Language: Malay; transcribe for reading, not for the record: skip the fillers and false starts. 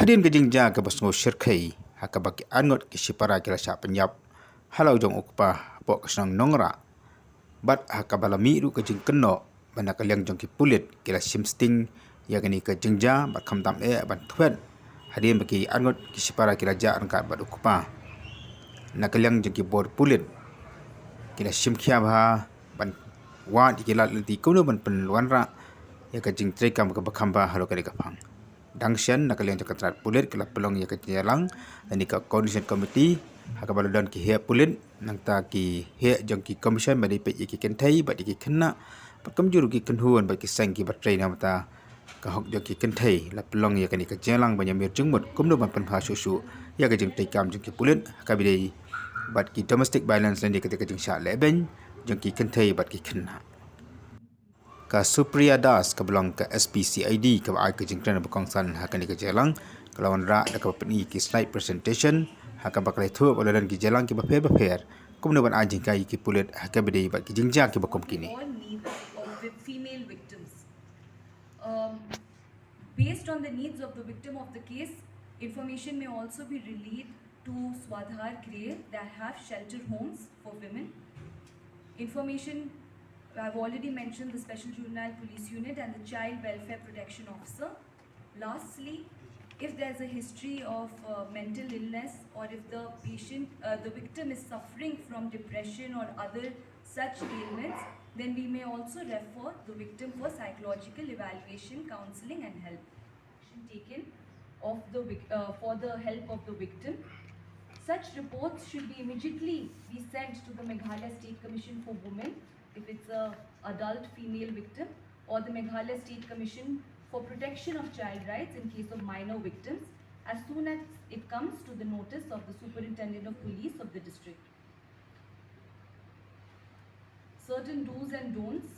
Hadien ke Jingjia ke basngo Shimkhia haka baki angot ke Shipara ke lasya penyap halau jong ukpa pok kesang Nongrah bat haka balami ru ke Jing Kynnoh bana kaliang jong ki Pulit ke la Shimsting ya gani ke Jingjia bat khamtam ban thuet Hadien baki angot ke Shipara ke raja angkat bat ukpa na kaliang jong ki bor Pulit ke la Shimkhia ba ban wa di ke la lenti kuno ban penluan ra ya ke Jing Treikam ke bakhamba halau ke kapang Dangshan nak kalian cakap terat Pulit kelap pelong ya kejalang dan ika coordination committee haka baludan ki hea Pulit nang ta ki hea jong ki commission badi pe ki kentai badi ki kena pakam juru ki kenhuan badi ki sang ki batrai na mata ka hok jong ki kentai la pelong ya kan ika jalang banyamir jengmut kumno ban penha susu ya ka jeng Treikam jong ki Pulit haka bidai bad ki domestic violence lan di ketika Jingshah leben jong ki kentai bad ki kena ka Supriya Das ke belong ke SPCID ke ai ke jingkran berkongsan hakan ke jalang kelawan ra da ke peni ki slide presentation hakan bakalai thu boladan ki jalang ki bafer kumno ban ajing kai ki Pulit hakan bedi ba ki Jingjia ki bakom kini female victims. Based on the needs of the victim of the case, information may also be relayed to Swadhar Griha that have shelter homes for women. Information, I've already mentioned the Special Juvenile Police Unit and the Child Welfare Protection Officer. Lastly, if there's a history of mental illness or if the victim is suffering from depression or other such ailments, then we may also refer the victim for psychological evaluation, counseling and help. Action taken for the help of the victim. Such reports should be immediately be sent to the Meghalaya State Commission for Women if it's a adult female victim, or the Meghalaya State Commission for Protection of Child Rights in case of minor victims, as soon as it comes to the notice of the Superintendent of Police of the district. Certain do's and don'ts